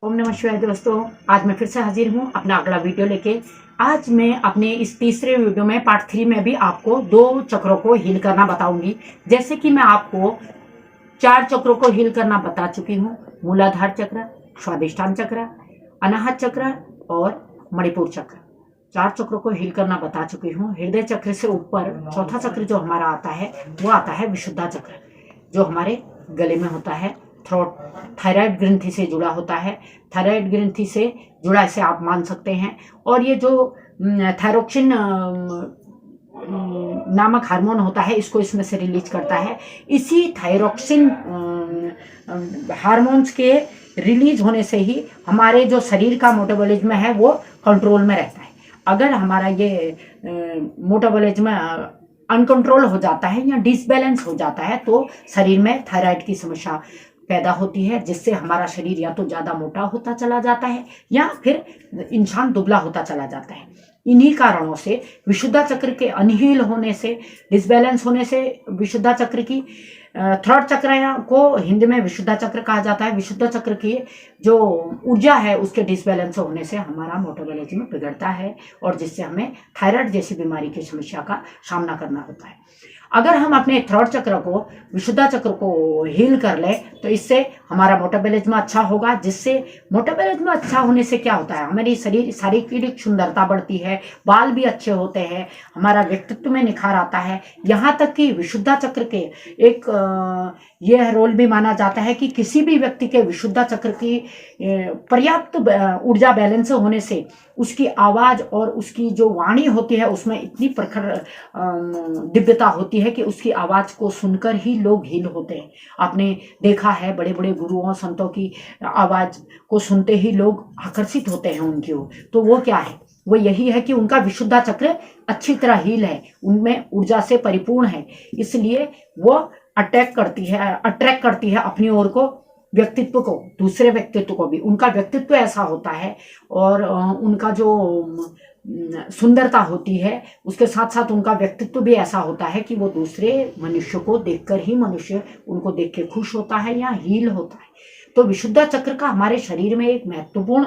ओम नमः शिवाय दोस्तों, आज मैं फिर से हाजिर हूँ अपना अगला वीडियो लेके। आज मैं अपने इस तीसरे वीडियो में पार्ट 3 में भी आपको 2 चक्रों को हील करना बताऊंगी। जैसे कि मैं आपको 4 चक्रों को हील करना बता चुकी हूँ। मूलाधार चक्र, स्वादिष्ठान चक्र, अनाहत चक्र और मणिपुर चक्र। 4 चक्रों को हील करना बता चुकी हूँ। हृदय चक्र से ऊपर चौथा चक्र जो हमारा आता है वो आता है विशुद्धा चक्र, जो हमारे गले में होता है। थ्रोट थायराइड ग्रंथि से जुड़ा होता है। थायराइड ग्रंथि से जुड़ा इसे आप मान सकते हैं। और ये जो थायरोक्सिन नामक हार्मोन होता है, इसको इसमें से रिलीज करता है। इसी थायरोक्सिन हार्मोन्स के रिलीज होने से ही हमारे जो शरीर का मेटाबॉलिज्म है वो कंट्रोल में रहता है। अगर हमारा ये मेटाबॉलिज्म अनकंट्रोल हो जाता है या डिसबैलेंस हो जाता है तो शरीर में थायराइड की समस्या पैदा होती है, जिससे हमारा शरीर या तो ज़्यादा मोटा होता चला जाता है या फिर इंसान दुबला होता चला जाता है। इन्हीं कारणों से विशुद्धा चक्र के अनहील होने से, डिसबैलेंस होने से विशुद्धा चक्र की थर्ड चक्र को हिंदी में विशुद्धा चक्र कहा जाता है। विशुद्ध चक्र की जो ऊर्जा है उसके डिसबैलेंस होने से हमारा मेटाबॉलिज्म बिगड़ता है और जिससे हमें थायराइड जैसी बीमारी की समस्या का सामना करना होता है। अगर हम अपने थर्ड चक्र को, विशुद्धा चक्र को हील कर ले तो इससे हमारा मेटाबॉलिज्म अच्छा होगा। जिससे मेटाबॉलिज्म अच्छा होने से क्या होता है, हमारी शरीर शारीरिक सुंदरता बढ़ती है, बाल भी अच्छे होते हैं, हमारा व्यक्तित्व में निखार आता है। यहाँ तक कि विशुद्धा चक्र के एक यह रोल भी माना जाता है कि किसी भी व्यक्ति के विशुद्धा चक्र की पर्याप्त ऊर्जा बैलेंस होने से उसकी आवाज और उसकी जो वाणी होती है उसमें इतनी प्रखर दिव्यता होती है कि उसकी आवाज को सुनकर ही लोग हील होते हैं। आपने देखा है बड़े बड़े गुरुओं संतों की आवाज को सुनते ही लोग आकर्षित होते हैं उनकी ओर। तो वो क्या है, वो यही है कि उनका विशुद्धा चक्र अच्छी तरह हील है, उनमें ऊर्जा से परिपूर्ण है, इसलिए वो अट्रैक्ट करती है अपनी ओर को, व्यक्तित्व को, दूसरे व्यक्तित्व को भी। उनका व्यक्तित्व ऐसा होता है और उनका जो सुंदरता होती है उसके साथ साथ उनका व्यक्तित्व भी ऐसा होता है कि वो दूसरे मनुष्य को देखकर ही मनुष्य उनको देख के खुश होता है या हील होता है। तो विशुद्धा चक्र का हमारे शरीर में एक महत्वपूर्ण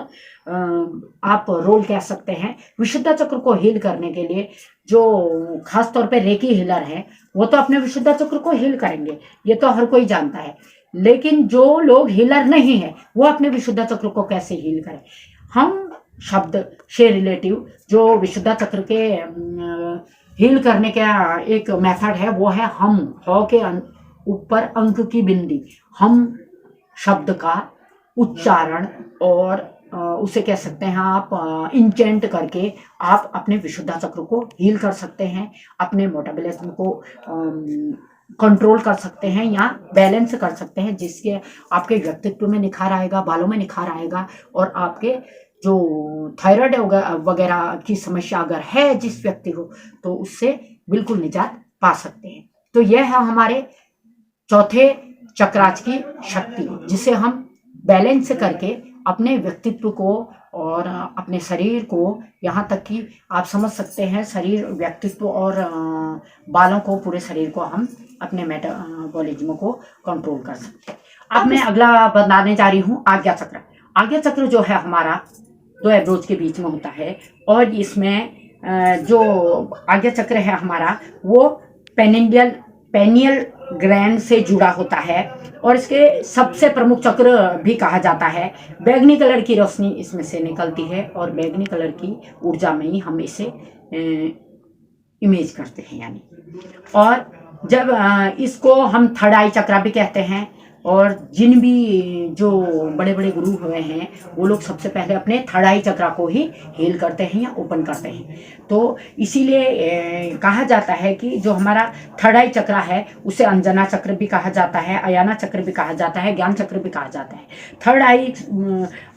आप रोल कह सकते हैं। विशुद्धा चक्र को हील करने के लिए जो खास तौर पे रेकी हीलर है वो तो अपने विशुद्धा चक्र को हील करेंगे, ये तो हर कोई जानता है। लेकिन जो लोग हीलर नहीं है वो अपने विशुद्धा चक्र को कैसे हील करें। हम शब्द से रिलेटिव जो विशुद्धा चक्र के हील करने का एक मेथड है वो है हम। ह के ऊपर अंक की बिंदी, हम शब्द का उच्चारण और उसे कह सकते हैं आप इंचेंट करके आप अपने विशुद्धा चक्र को हील कर सकते हैं, अपने मेटाबॉलिज्म को कंट्रोल कर सकते हैं या बैलेंस कर सकते हैं, जिसके आपके व्यक्तित्व में निखार आएगा, बालों में निखार आएगा और आपके जो थायराइड वगैरह की समस्या अगर है जिस व्यक्ति को तो उससे बिल्कुल निजात पा सकते हैं। तो यह है हमारे चौथे चक्राच की शक्ति, जिसे हम बैलेंस करके अपने व्यक्तित्व को और अपने शरीर को, यहाँ तक कि आप समझ सकते हैं शरीर, व्यक्तित्व और बालों को, पूरे शरीर को हम अपने मेटाबॉलिज्म को कंट्रोल कर सकते हैं। अब मैं अगला बताने जा रही हूँ आज्ञा चक्र। आज्ञा चक्र जो है हमारा 2 एब्रोज के बीच में होता है और इसमें जो आज्ञा चक्र है हमारा वो पेनियल ग्लैंड से जुड़ा होता है और इसके सबसे प्रमुख चक्र भी कहा जाता है। बैगनी कलर की रोशनी इसमें से निकलती है और बैगनी कलर की ऊर्जा में ही हम इसे इमेज करते हैं यानी। और जब इसको हम थर्ड आई चक्र भी कहते हैं और जिन भी जो बड़े बड़े गुरु हुए हैं वो लोग सबसे पहले अपने थर्ड आई चक्र को ही हील करते हैं या ओपन करते हैं। तो इसीलिए कहा जाता है कि जो हमारा थर्ड आई चक्र है उसे अंजना चक्र भी कहा जाता है, अयाना चक्र भी कहा जाता है, ज्ञान चक्र भी कहा जाता है। थर्ड आई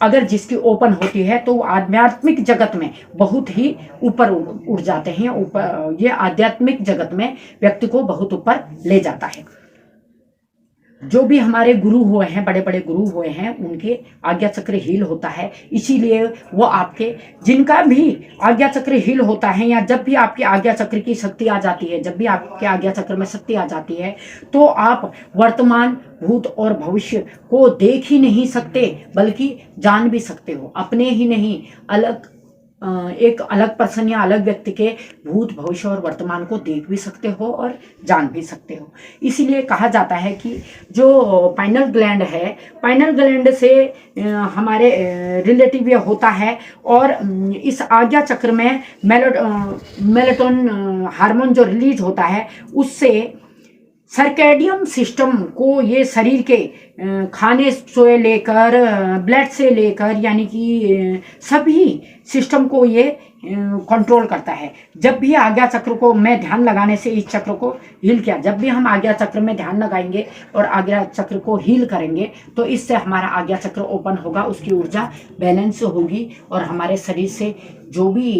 अगर जिसकी ओपन होती है तो आध्यात्मिक जगत में बहुत ही ऊपर उड़ जाते हैं, ऊपर, ये आध्यात्मिक जगत में व्यक्ति को बहुत ऊपर ले जाता है। जो भी हमारे गुरु हुए हैं, बड़े बड़े गुरु हुए हैं, उनके आज्ञा चक्र हील होता है। इसीलिए वो आपके, जिनका भी आज्ञा चक्र हील होता है, या जब भी आपके आज्ञा चक्र की शक्ति आ जाती है, जब भी आपके आज्ञा चक्र में शक्ति आ जाती है, तो आप वर्तमान, भूत और भविष्य को देख ही नहीं सकते, बल्कि जान भी सकते हो। अपने ही नहीं, एक अलग पर्सन या अलग व्यक्ति के भूत, भविष्य और वर्तमान को देख भी सकते हो और जान भी सकते हो। इसीलिए कहा जाता है कि जो पाइनल ग्लैंड है, पाइनल ग्लैंड से हमारे रिलेटिव ये होता है, और इस आज्ञा चक्र में मेलेटोनिन हार्मोन जो रिलीज होता है, उससे सर्कैडियन सिस्टम को, ये शरीर के खाने से लेकर, ब्लड से लेकर, यानी कि सभी सिस्टम को ये कंट्रोल करता है। जब भी आज्ञा चक्र को मैं ध्यान लगाने से इस चक्र को हील किया, जब भी हम आज्ञा चक्र में ध्यान लगाएंगे और आज्ञा चक्र को हील करेंगे, तो इससे हमारा आज्ञा चक्र ओपन होगा, उसकी ऊर्जा बैलेंस होगी, और हमारे शरीर से जो भी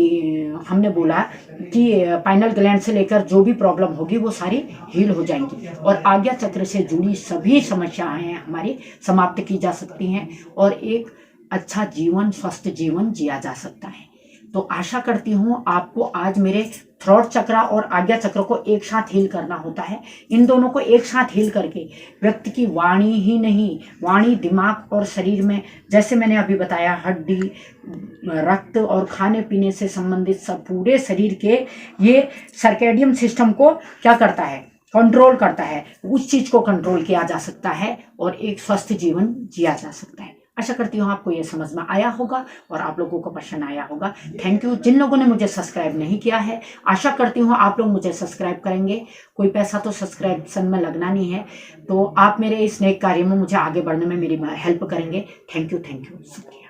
हमने बोला कि पाइनल ग्लैंड से लेकर जो भी प्रॉब्लम होगी वो सारी हील हो जाएंगी, और आज्ञा चक्र से जुड़ी सभी समस्याएं हमारी समाप्त की जा सकती हैं, और एक अच्छा जीवन, स्वस्थ जीवन जिया जा सकता है। तो आशा करती हूँ आपको आज मेरे थ्रोट चक्र और आज्ञा चक्र को एक साथ हील करना होता है। इन दोनों को एक साथ हील करके व्यक्ति की वाणी ही नहीं, वाणी, दिमाग और शरीर में, जैसे मैंने अभी बताया, हड्डी, रक्त और खाने पीने से संबंधित सब पूरे शरीर के ये सर्कैडियन सिस्टम को क्या करता है, कंट्रोल करता है। उस चीज को कंट्रोल किया जा सकता है और एक स्वस्थ जीवन जिया जा सकता है। आशा करती हूँ आपको ये समझ में आया होगा और आप लोगों को पसंद आया होगा। Thank you. जिन लोगों ने मुझे सब्सक्राइब नहीं किया है, आशा करती हूँ आप लोग मुझे सब्सक्राइब करेंगे। कोई पैसा तो सब्सक्रिप्शन में लगना नहीं है, तो आप मेरे इस नेक कार्य में मुझे आगे बढ़ने में मेरी हेल्प करेंगे। थैंक यू, शुक्रिया।